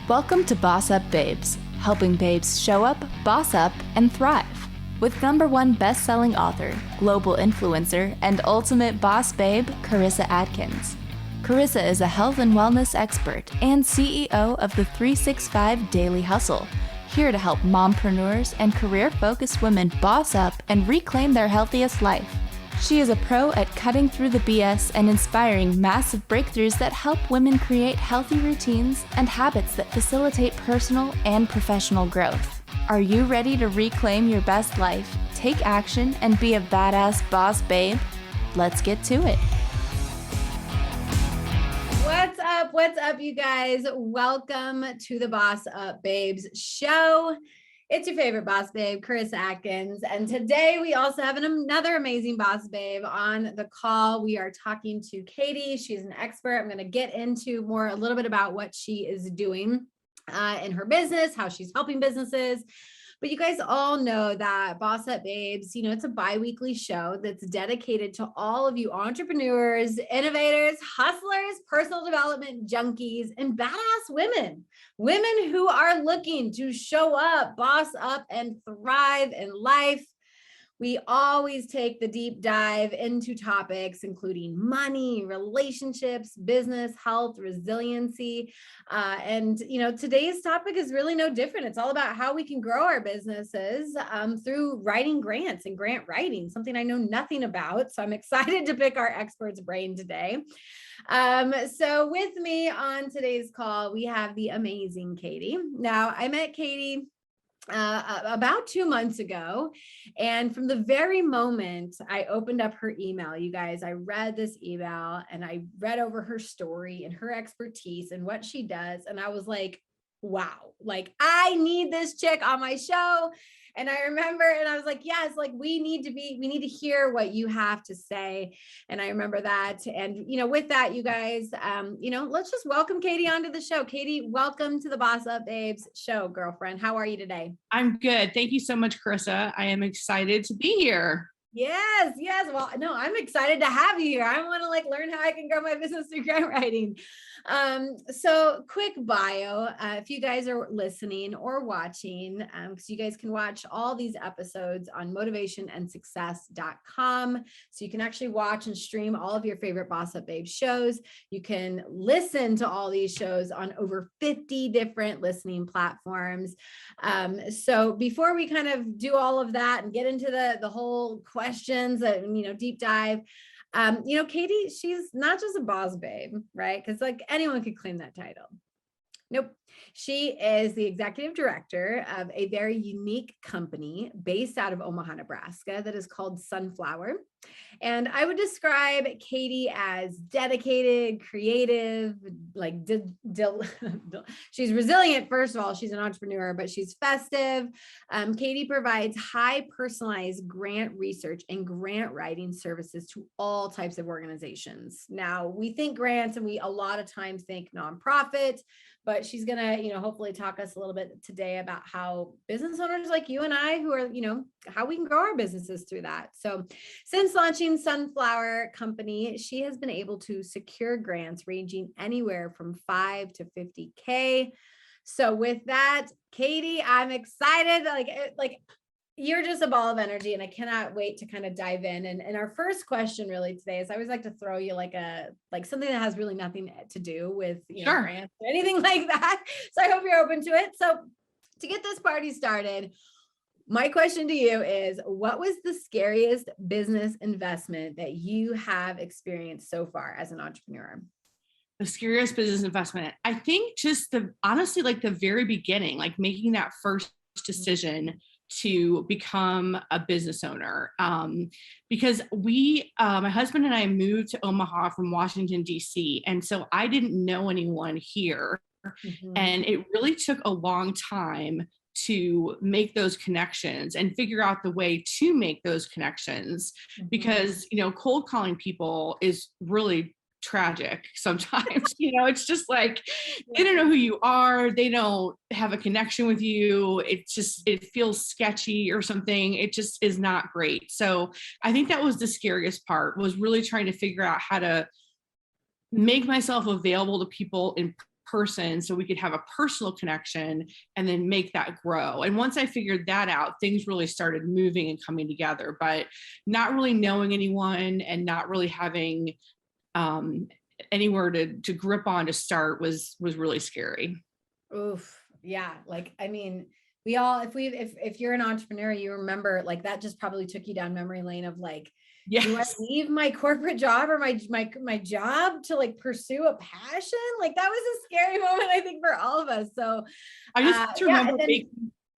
Welcome to Boss Up Babes, helping babes show up, boss up, and thrive. With #1 best-selling author, global influencer, and ultimate boss babe, Carissa Adkins. Carissa is a health and wellness expert and CEO of the 365 Daily Hustle, here to help mompreneurs and career-focused women boss up and reclaim their healthiest life. She is a pro at cutting through the BS and inspiring massive breakthroughs that help women create healthy routines and habits that facilitate personal and professional growth. Are you ready to reclaim your best life, take action, and be a badass boss babe? Let's get to it. What's up? What's up, you guys? Welcome to the Boss Up Babes show. It's your favorite boss babe, Carissa Atkins. And today we also have another amazing boss babe on the call. We are talking to Katie. She's an expert. I'm going to get into a little bit about what she is doing in her business, how she's helping businesses. But you guys all know that Boss Up Babes, it's a bi-weekly show that's dedicated to all of you entrepreneurs, innovators, hustlers, personal development junkies, and badass women who are looking to show up, boss up, and thrive in life. We always take the deep dive into topics including money, relationships, business, health, resiliency. And today's topic is really no different. It's all about how we can grow our businesses through writing grants and grant writing, something I know nothing about. So I'm excited to pick our expert's brain today. So with me on today's call, we have the amazing Katie. Now, I met Katie about 2 months ago. And from the very moment I opened up her email, you guys, I read this email and I read over her story and her expertise and what she does. And I was like, wow, like I need this chick on my show. And I remember, and I was like, yes, like we need to hear what you have to say. And I remember that. And, with that, you guys, let's just welcome Katie onto the show. Katie, welcome to the Boss Up Babes show, girlfriend. How are you today? I'm good. Thank you so much, Carissa. I am excited to be here. Yes. Well, no, I'm excited to have you here. I want to learn how I can grow my business through grant writing. So quick bio, if you guys are listening or watching, because you guys can watch all these episodes on motivationandsuccess.com. So you can actually watch and stream all of your favorite Boss Up Babe shows. You can listen to all these shows on over 50 different listening platforms. So before we kind of do all of that and get into the whole questions and, deep dive, Katie, she's not just a boss babe, right? Because anyone could claim that title. Nope. She is the executive director of a very unique company based out of Omaha, Nebraska that is called Sunflower. And I would describe Katie as dedicated, creative, she's resilient. First of all, she's an entrepreneur, but she's festive. Katie provides high personalized grant research and grant writing services to all types of organizations. Now, we think grants and we a lot of times think nonprofit, but she's going to, hopefully talk us a little bit today about how business owners like you and I who are, how we can grow our businesses through that. So since launching Sunflower Company, she has been able to secure grants ranging anywhere from 5 to 50K. So with that, Katie, I'm excited. You're just a ball of energy and I cannot wait to kind of dive in. And our first question really today is I always like to throw you something that has really nothing to do with, Sure. grants or anything like that. So I hope you're open to it. So to get this party started, my question to you is, what was the scariest business investment that you have experienced so far as an entrepreneur? The scariest business investment. I think just the very beginning, making that first decision to become a business owner. Because my husband and I moved to Omaha from Washington, D.C. And so I didn't know anyone here. Mm-hmm. And it really took a long time to make those connections and figure out the way to make those connections. Mm-hmm. Because, cold calling people is really tragic sometimes. It's just like, they don't know who you are. They don't have a connection with you. It feels sketchy or something. It just is not great. So I think that was the scariest part, was really trying to figure out how to make myself available to people in person so we could have a personal connection and then make that grow. And once I figured that out, things really started moving and coming together, but not really knowing anyone and not really having anywhere to grip on to start was really scary. Oof. Yeah. Like, I mean, we all, if you're an entrepreneur, you remember like that just probably took you down memory lane of like, yes. Do I leave my corporate job or my job to like pursue a passion? Like that was a scary moment, I think, for all of us. So I just remember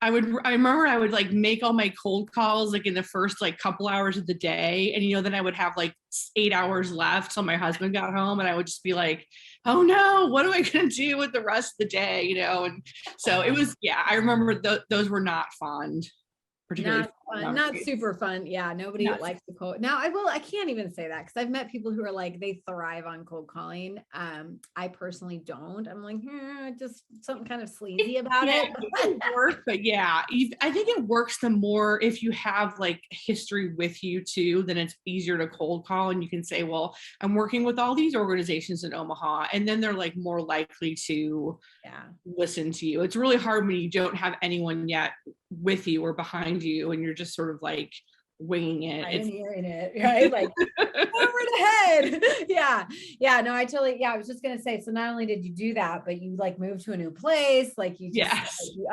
I remember I would like make all my cold calls like in the first like couple hours of the day. And then I would have like 8 hours left till my husband got home, and I would just be like, oh no, what am I going to do with the rest of the day? And so it was, I remember those were not fun. Particularly not super fun. Yeah. Nobody likes the cold. Now I can't even say that because I've met people who are like, they thrive on cold calling. I personally don't. I'm like, just something kind of sleazy about it. But I think it works the more if you have like history with you too, then it's easier to cold call, and you can say, well, I'm working with all these organizations in Omaha, and then they're like more likely to listen to you. It's really hard when you don't have anyone yet with you or behind you, and you're just sort of like winging it. I'm hearing it, right? Like over the head. Yeah. No, I was just gonna say, so not only did you do that, but you like moved to a new place, like you just you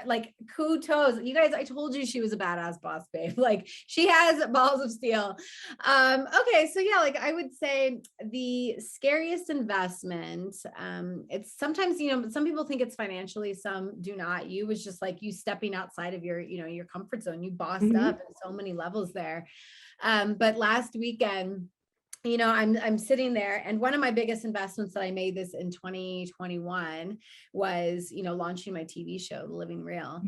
like kudos. You guys, I told you she was a badass boss babe. Like she has balls of steel. Okay, so like I would say the scariest investment, it's sometimes, some people think it's financially, some do not. You was just like you stepping outside of your, your comfort zone. You bossed up in so many levels there. But last weekend, I'm sitting there, and one of my biggest investments that I made this in 2021 was, launching my TV show, The Living Real.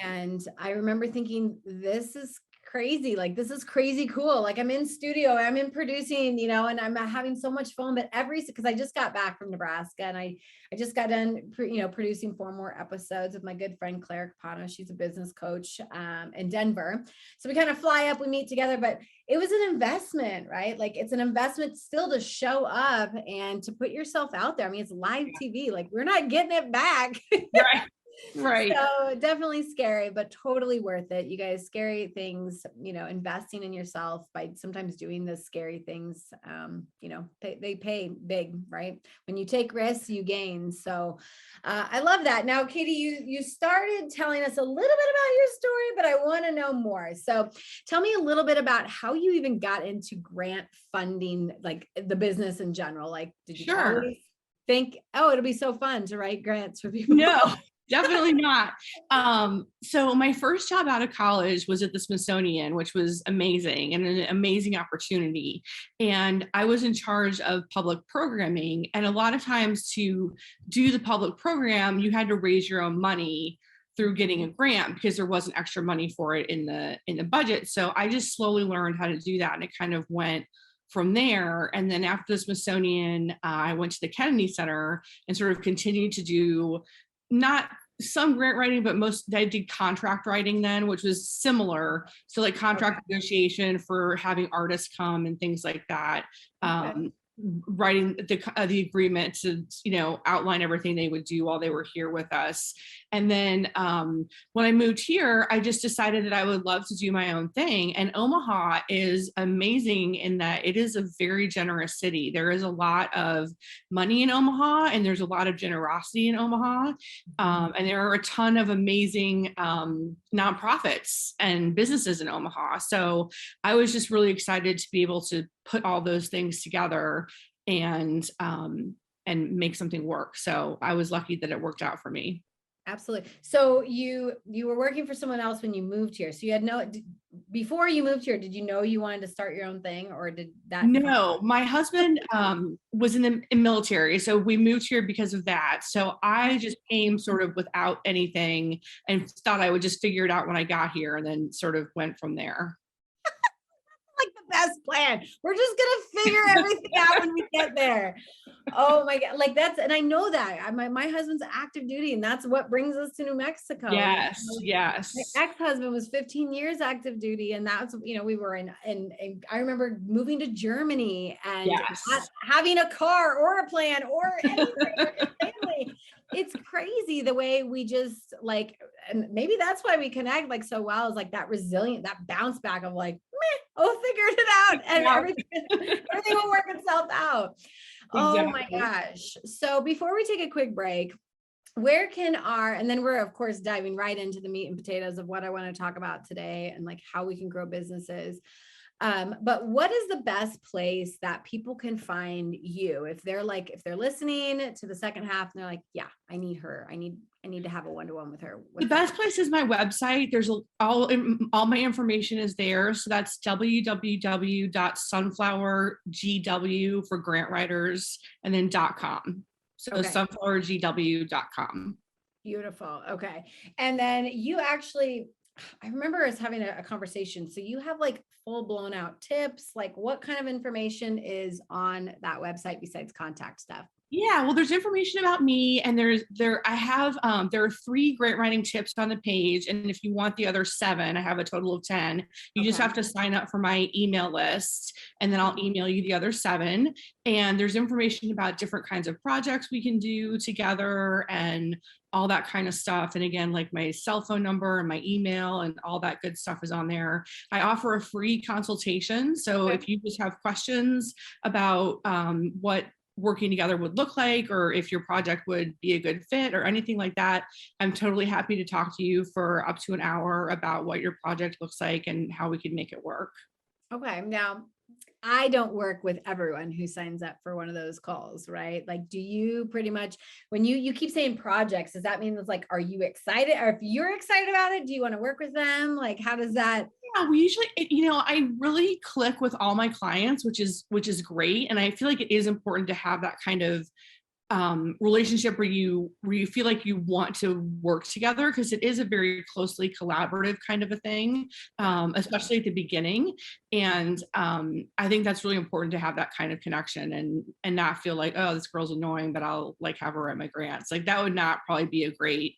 And I remember thinking, this is crazy. Like, this is crazy cool. Like I'm in studio, I'm in producing, and I'm having so much fun, but because I just got back from Nebraska, and I just got done, producing 4 more episodes with my good friend, Claire Capano. She's a business coach in Denver. So we kind of fly up, we meet together, but it was an investment, right? Like it's an investment still to show up and to put yourself out there. I mean, it's live TV, like we're not getting it back. Right. So definitely scary, but totally worth it. You guys, scary things, investing in yourself by sometimes doing the scary things, they pay big, right? When you take risks, you gain. So I love that. Now, Katie, you started telling us a little bit about your story, but I want to know more. So tell me a little bit about how you even got into grant funding, like the business in general. Like, did you always think, oh, it'll be so fun to write grants for people? No. Definitely not. So my first job out of college was at the Smithsonian, which was amazing and an amazing opportunity. And I was in charge of public programming. And a lot of times to do the public program, you had to raise your own money through getting a grant because there wasn't extra money for it in the budget. So I just slowly learned how to do that. And it kind of went from there. And then after the Smithsonian, I went to the Kennedy Center and sort of continued to do not some grant writing, but I did contract writing then, which was similar. So like contract negotiation for having artists come and things like that. Writing the agreement to, outline everything they would do while they were here with us. And then when I moved here, I just decided that I would love to do my own thing. And Omaha is amazing in that it is a very generous city. There is a lot of money in Omaha, and there's a lot of generosity in Omaha. And there are a ton of amazing nonprofits and businesses in Omaha. So I was just really excited to be able to put all those things together and make something work. So I was lucky that it worked out for me. Absolutely. So you were working for someone else when you moved here. So you had before you moved here, did you know you wanted to start your own thing, or did that? No, my husband was in the military. So we moved here because of that. So I just came sort of without anything and thought I would just figure it out when I got here, and then sort of went from there. Like the best plan. We're just going to figure everything out when we get there. Oh my God. Like and I know that my husband's active duty, and that's what brings us to New Mexico. Yes. Yes. My ex-husband was 15 years active duty. And that's, we were in I remember moving to Germany and not having a car or a plan or anything with your family. It's crazy the way we just and maybe that's why we connect so well, is that resilient, that bounce back of oh, figured it out, and everything will work itself out. Exactly. Oh my gosh. So before we take a quick break, where can and then we're of course diving right into the meat and potatoes of what I want to talk about today and how we can grow businesses. But what is the best place that people can find you if they're listening to the second half and they're like, yeah, I need her. I need to have a one-to-one with her. The best place is my website. There's all my information is there. So that's www.sunflowergw for grant writers and then .com. So sunflowergw.com. Beautiful. Okay. And then you actually, I remember us having a conversation. So you have full blown out tips. What kind of information is on that website besides contact stuff? Yeah, well, there's information about me, and there are 3 grant writing tips on the page. And if you want the other 7, I have a total of 10. You just have to sign up for my email list, and then I'll email you the other 7. And there's information about different kinds of projects we can do together and all that kind of stuff. And again, my cell phone number and my email and all that good stuff is on there. I offer a free consultation. So if you just have questions about what working together would look like, or if your project would be a good fit or anything like that, I'm totally happy to talk to you for up to an hour about what your project looks like and how we can make it work. Okay. Now, I don't work with everyone who signs up for one of those calls, right? Do you pretty much, when you keep saying projects, does that mean it's are you excited? Or if you're excited about it, do you want to work with them? How does that? Yeah, we usually, I really click with all my clients, which is great. And I feel like it is important to have that kind of relationship where you feel like you want to work together, because it is a very closely collaborative kind of a thing, especially at the beginning. And I think that's really important to have that kind of connection and not feel like, oh, this girl's annoying, but I'll have her write my grants. That would not probably be a great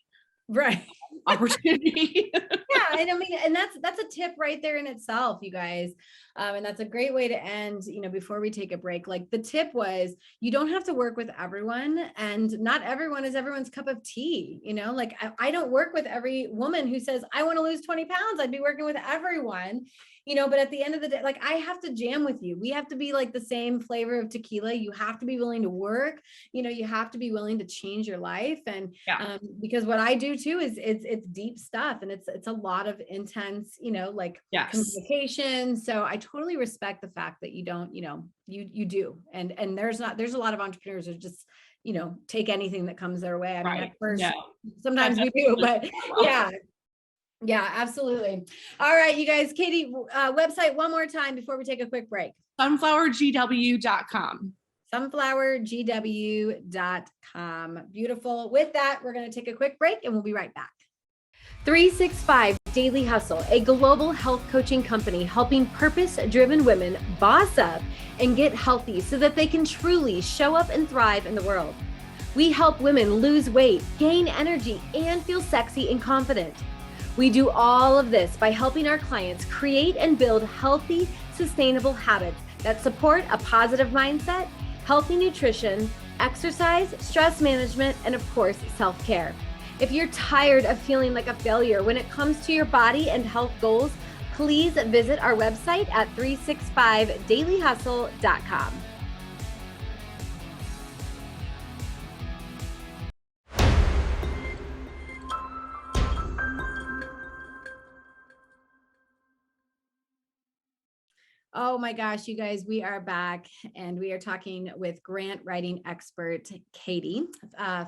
opportunity. Yeah, and that's a tip right there in itself, you guys. And that's a great way to end, before we take a break. The tip was, you don't have to work with everyone, and not everyone is everyone's cup of tea. I don't work with every woman who says, I want to lose 20 pounds. I'd be working with everyone, but at the end of the day, I have to jam with you. We have to be the same flavor of tequila. You have to be willing to work, you have to be willing to change your life. And because what I do too is it's deep stuff, and it's a lot of intense, communication. So I totally respect the fact that you don't, you do. And there's a lot of entrepreneurs who just, take anything that comes their way. At first, sometimes we do, but yeah, absolutely. All right, you guys, Katie, website one more time before we take a quick break. sunflowergw.com. sunflowergw.com. Beautiful. With that, we're going to take a quick break and we'll be right back. 365 Daily Hustle, a global health coaching company helping purpose-driven women boss up and get healthy so that they can truly show up and thrive in the world. We help women lose weight, gain energy, and feel sexy and confident. We do all of this by helping our clients create and build healthy, sustainable habits that support a positive mindset, healthy nutrition, exercise, stress management, and of course, self-care. If you're tired of feeling like a failure when it comes to your body and health goals, please visit our website at 365dailyhustle.com. Oh my gosh, you guys, we are back and we are talking with grant writing expert Katie,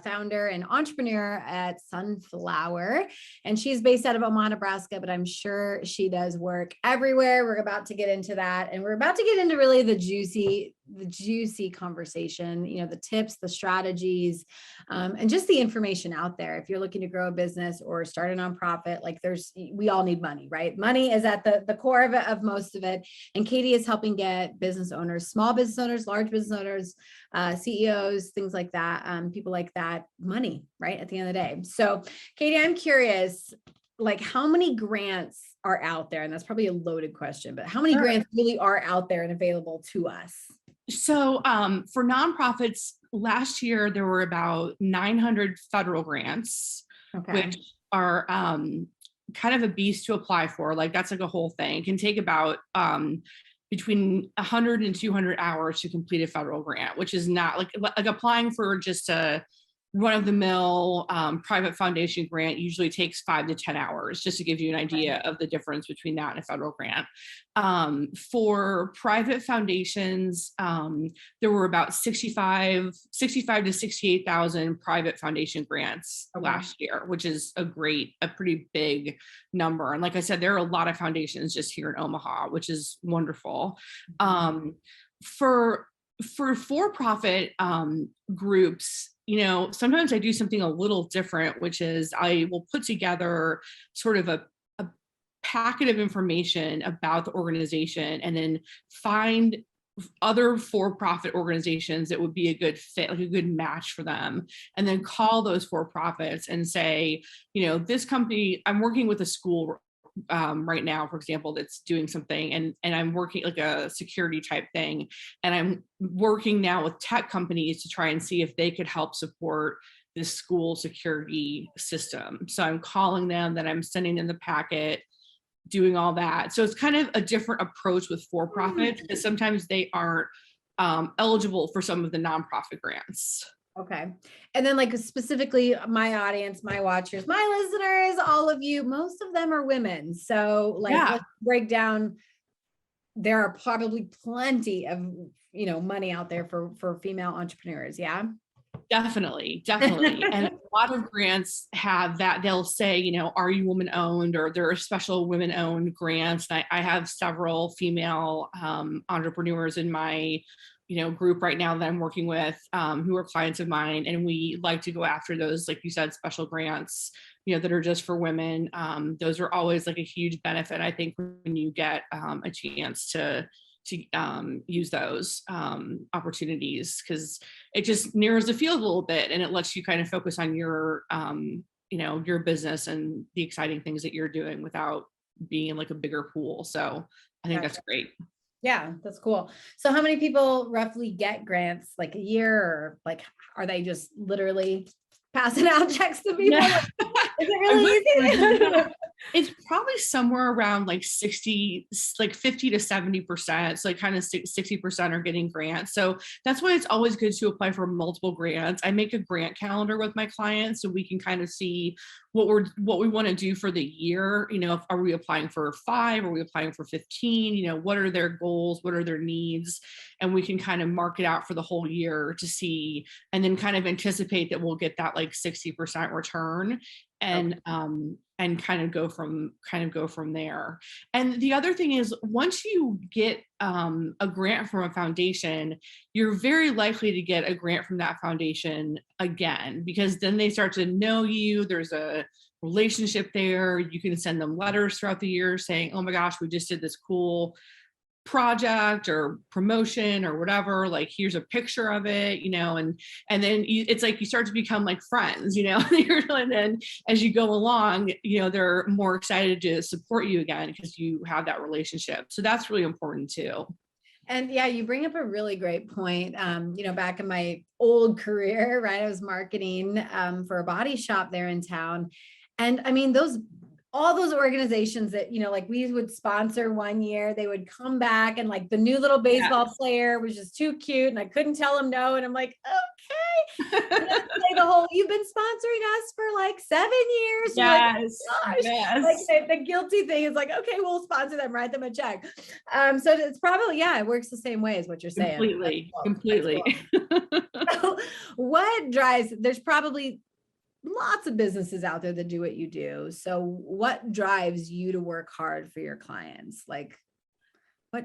founder and entrepreneur at Sunflower. And she's based out of Omaha, Nebraska, but I'm sure she does work everywhere. We're about to get into that. And we're about to get into really the juicy the juicy conversation, the tips, the strategies, and just the information out there. If you're looking to grow a business or start a nonprofit, like we all need money, right? Money is at the core of it, of most of it. And Katie is helping get business owners, small business owners, large business owners, CEOs, things like that, people like that, money, right? At the end of the day. So Katie, I'm curious, like how many grants are out there? And that's probably a loaded question, but how many grants really are out there and available to us? So for nonprofits, last year, there were about 900 federal grants, which are kind of a beast to apply for. Like that's like a whole thing. It can take about between 100 and 200 hours to complete a federal grant, which is not like applying for just a run-of-the-mill private foundation grant usually takes 5 to 10 hours, just to give you an idea of the difference between that and a federal grant. For private foundations, there were about 65 to 68,000 private foundation grants last year, which is a pretty big number. And like I said, there are a lot of foundations just here in Omaha, which is wonderful. For-profit groups, sometimes I do something a little different, which is I will put together sort of a packet of information about the organization and then find other for-profit organizations that would be a good fit, like a good match for them, and then call those for-profits and say, this company, I'm working with a school right now, for example, that's doing something, and I'm working like a security type thing, and I'm working now with tech companies to try and see if they could help support this school security system. So I'm calling them, then I'm sending in the packet, doing all that. So it's kind of a different approach with for-profits, because sometimes they aren't eligible for some of the nonprofit grants. Okay. And then like specifically my audience, my watchers, my listeners, all of you, most of them are women. So let's break down. There are probably plenty of, money out there for female entrepreneurs. Yeah. Definitely. And a lot of grants have that. They'll say, are you woman owned, or there are special women owned grants. And I have several female entrepreneurs in my group right now that I'm working with, who are clients of mine. And we like to go after those, like you said, special grants, that are just for women. Those are always like a huge benefit, I think, when you get a chance to use those opportunities, because it just narrows the field a little bit, and it lets you kind of focus on your, your business and the exciting things that you're doing without being in like a bigger pool. So I think that's great. Yeah, that's cool. So how many people roughly get grants, like a year, or like, are they just literally passing out checks to people? Yeah. Is it really easy? It's probably somewhere around like 50 to 70%. So like kind of 60% are getting grants. So that's why it's always good to apply for multiple grants. I make a grant calendar with my clients so we can kind of see what we want to do for the year. Are we applying for 5? Are we applying for 15? What are their goals? What are their needs? And we can kind of mark it out for the whole year to see, and then kind of anticipate that we'll get that like 60% return, and kind of go from there. And the other thing is, once you get a grant from a foundation, you're very likely to get a grant from that foundation again, because then they start to know you. There's a relationship there. You can send them letters throughout the year saying, oh my gosh, we just did this cool project or promotion or whatever, like here's a picture of it, and then it's like you start to become like friends, and then as you go along, they're more excited to support you again because you have that relationship. So that's really important too. And yeah, you bring up a really great point. Back in my old career, right, I was marketing for a body shop there in town. And I mean, all those organizations that, like we would sponsor one year, they would come back and like the new little baseball player was just too cute and I couldn't tell him no. And I'm like, okay. You've been sponsoring us for like 7 years. Yes. Like, yes. Like the guilty thing is like, okay, we'll sponsor them, write them a check. So it's probably, it works the same way as what you're saying. Completely. Cool. What drives, there's probably lots of businesses out there that do what you do. So what drives you to work hard for your clients? Like,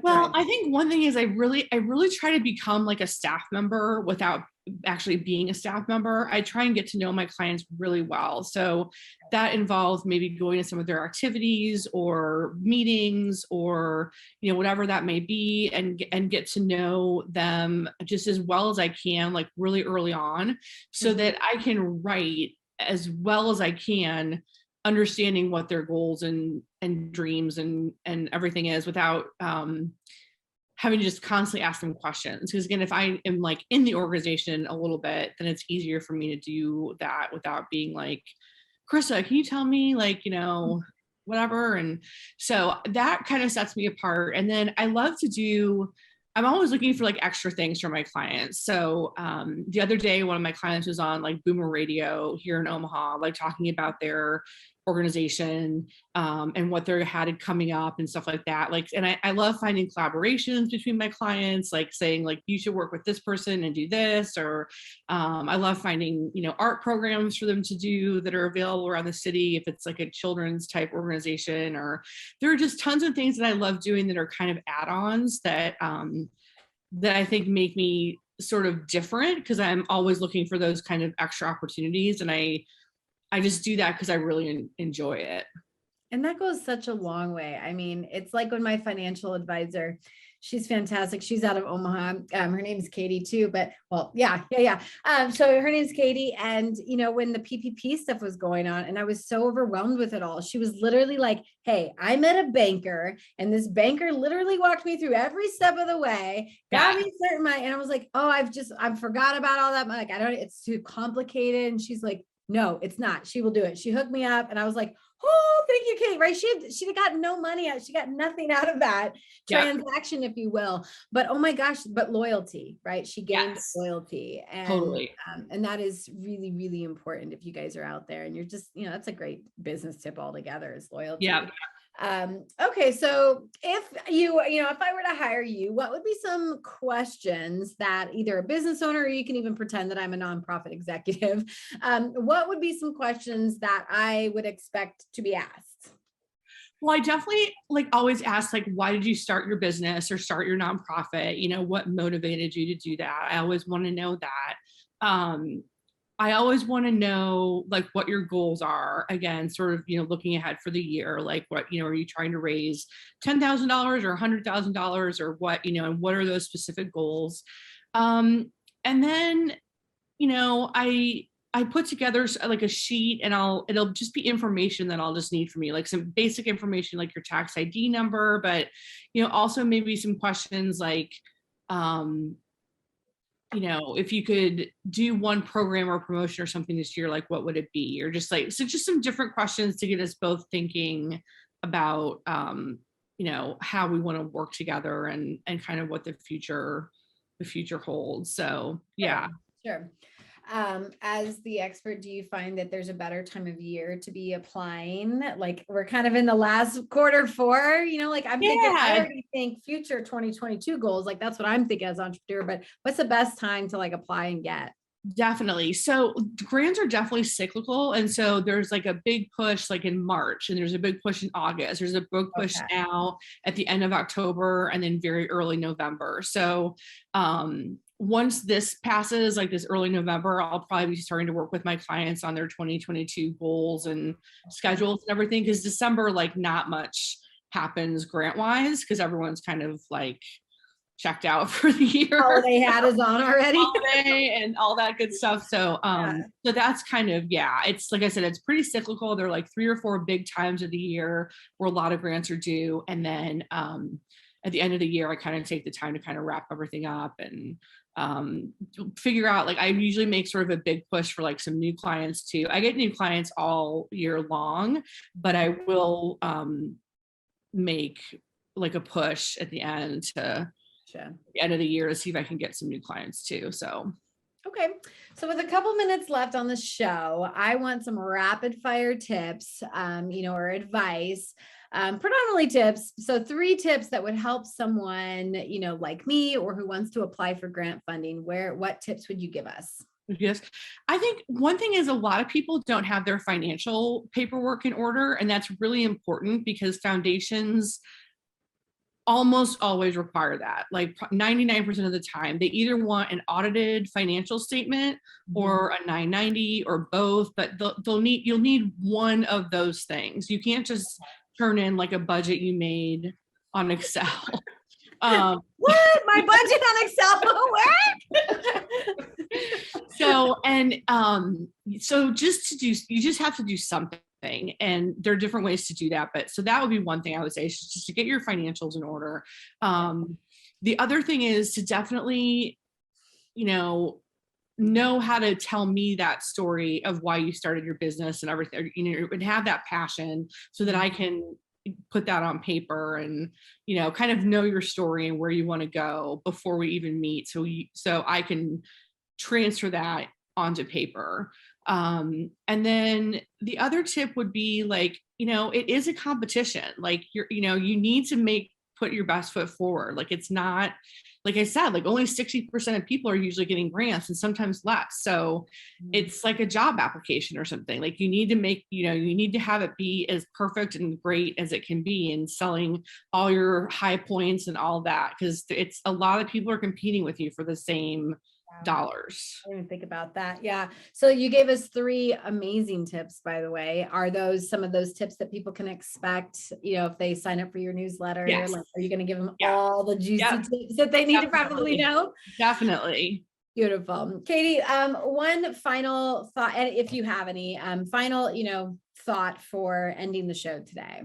Well, I think one thing is I really try to become like a staff member without actually being a staff member. I try and get to know my clients really well. So that involves maybe going to some of their activities or meetings or, whatever that may be, and get to know them just as well as I can, like really early on, so that I can write as well as I can, understanding what their goals and dreams and everything is without having to just constantly ask them questions. Because again, if I am like in the organization a little bit, then it's easier for me to do that without being like, Carissa, can you tell me like, whatever. And so that kind of sets me apart. And then I'm always looking for like extra things for my clients. So the other day, one of my clients was on like Boomer Radio here in Omaha, like talking about their organization and what they had coming up and stuff like that. Like, and I love finding collaborations between my clients, like saying like, you should work with this person and do this, or I love finding, art programs for them to do that are available around the city. If it's like a children's type organization, or there are just tons of things that I love doing that are kind of add-ons that I think make me sort of different, because I'm always looking for those kind of extra opportunities. And I just do that because I really enjoy it. And that goes such a long way. I mean, it's like when my financial advisor, she's fantastic. She's out of Omaha. Her name is Katie too, but well, yeah. So her name's Katie. And, when the PPP stuff was going on and I was so overwhelmed with it all, she was literally like, hey, I met a banker and this banker literally walked me through every step of the way, got me certain money. And I was like, oh, I forgot about all that. Like, it's too complicated. And she's like, no, it's not. She will do it. She hooked me up and I was like, oh, thank you, Kate. Right. She got no money out. She got nothing out of that transaction, if you will. But oh my gosh, but loyalty, right? She gained loyalty. And, totally. And that is really, really important if you guys are out there and you're just, that's a great business tip altogether, is loyalty. Yeah. Okay. So if if I were to hire you, what would be some questions that either a business owner, or you can even pretend that I'm a nonprofit executive. What would be some questions that I would expect to be asked? Well, I definitely always ask, why did you start your business or start your nonprofit? What motivated you to do that? I always want to know that. I always want to know what your goals are. Again, sort of, looking ahead for the year, what, are you trying to raise $10,000 or $100,000 or what, and what are those specific goals? And then, I put together a sheet, and it'll just be information that I'll just need from you, some basic information, like your tax ID number, but, also maybe some questions if you could do one program or promotion or something this year, what would it be? Or just just some different questions to get us both thinking about, how we want to work together and kind of what the future holds. So, yeah. Sure. As the expert, do you find that there's a better time of year to be applying? We're kind of in the last Q4, I'm thinking, I already think future 2022 goals. That's what I'm thinking as an entrepreneur, but what's the best time to apply and get? Definitely. So grants are definitely cyclical. And so there's a big push in March, and there's a big push in August. There's a big push now at the end of October, and then very early November. So, once this passes, this early November, I'll probably be starting to work with my clients on their 2022 goals and schedules and everything. Because December, not much happens grant wise, because everyone's kind of checked out for the year. Holiday hat is on already. Holiday and all that good stuff. So, so that's kind of, it's like I said, it's pretty cyclical. There are 3 or 4 big times of the year where a lot of grants are due. And then at the end of the year, I kind of take the time to kind of wrap everything up and figure out, I usually make sort of a big push for some new clients too. I get new clients all year long, but I will make a push at the end to the end of the year to see if I can get some new clients too. So okay. So with a couple minutes left on the show, I want some rapid fire tips, or advice, predominantly tips. So 3 tips that would help someone, like me, or who wants to apply for grant funding. What tips would you give us? Yes. I think one thing is a lot of people don't have their financial paperwork in order, and that's really important because foundations almost always require that. Like 99% of the time, they either want an audited financial statement or a 990 or both, but you'll need one of those things. You can't just turn in like a budget you made on Excel. What? My budget on Excel? What? So you just have to do something. And there are different ways to do that. But so that would be one thing I would say, is just to get your financials in order. The other thing is to definitely, know how to tell me that story of why you started your business and everything, and have that passion so that I can put that on paper and, kind of know your story and where you want to go before we even meet. So I can transfer that onto paper. And then the other tip would be like, it is a competition. Like you need to put your best foot forward. Like it's not, like I said, like only 60% of people are usually getting grants and sometimes less. So it's like a job application or something. Like you need to you need to have it be as perfect and great as it can be, and selling all your high points and all that. Cause it's a lot of people are competing with you for the same dollars. I didn't think about that. Yeah. So you gave us 3 amazing tips, by the way. Are those some of those tips that people can expect, if they sign up for your newsletter? Yes. Like, are you going to give them all the juicy tips that they need to probably know? Definitely. Beautiful. Katie, one final thought, and if you have any final, thought for ending the show today.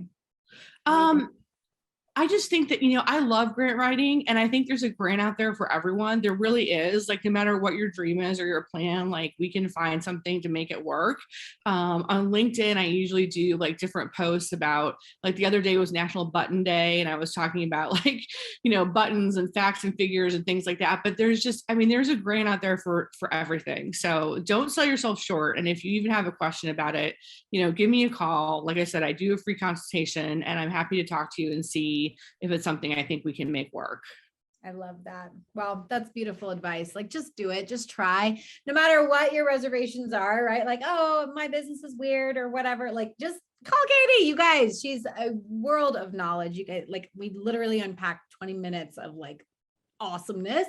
I just think that, I love grant writing, and I think there's a grant out there for everyone. There really is. Like, no matter what your dream is or your plan, like we can find something to make it work. On LinkedIn, I usually do like different posts about, like the other day was National Button Day, and I was talking about like, buttons and facts and figures and things like that. But there's a grant out there for everything. So don't sell yourself short. And if you even have a question about it, give me a call. Like I said, I do a free consultation, and I'm happy to talk to you and see if it's something I think we can make work. I love that. Well, that's beautiful advice. Like, just do it, just try, no matter what your reservations are, right? Like, oh, my business is weird or whatever. Like, just call Katie, you guys. She's a world of knowledge. You guys, like, we literally unpacked 20 minutes of like awesomeness.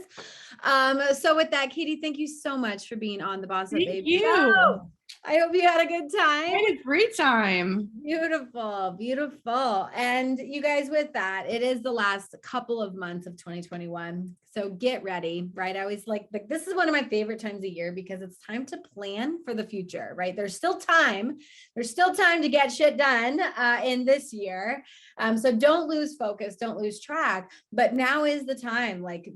So with that, Katie, thank you so much for being on the BossUp Babe Show. I hope you had a good time. I had a great time. Beautiful, beautiful. And you guys, with that, it is the last couple of months of 2021. So get ready, right? I always like this is one of my favorite times of year because it's time to plan for the future, right? There's still time. There's still time to get shit done in this year. So don't lose focus, don't lose track, but now is the time, like,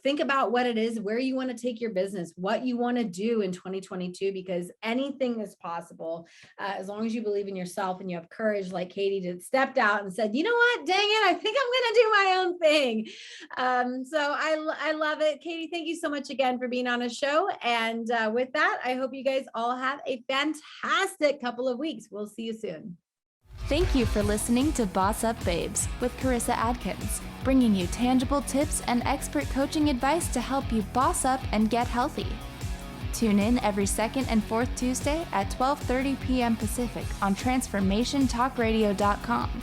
think about what it is, where you want to take your business, what you want to do in 2022, because anything is possible as long as you believe in yourself and you have courage, like Katie did, stepped out and said, you know what, dang it, I think I'm going to do my own thing. So I love it. Katie, thank you so much again for being on a show. And with that, I hope you guys all have a fantastic couple of weeks. We'll see you soon. Thank you for listening to Boss Up Babes with Carissa Adkins, bringing you tangible tips and expert coaching advice to help you boss up and get healthy. Tune in every second and fourth Tuesday at 12:30 p.m. Pacific on TransformationTalkRadio.com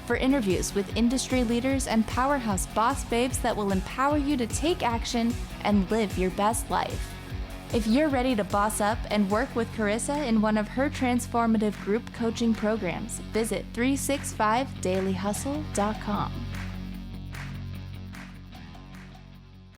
for interviews with industry leaders and powerhouse boss babes that will empower you to take action and live your best life. If you're ready to boss up and work with Carissa in one of her transformative group coaching programs, visit 365dailyhustle.com.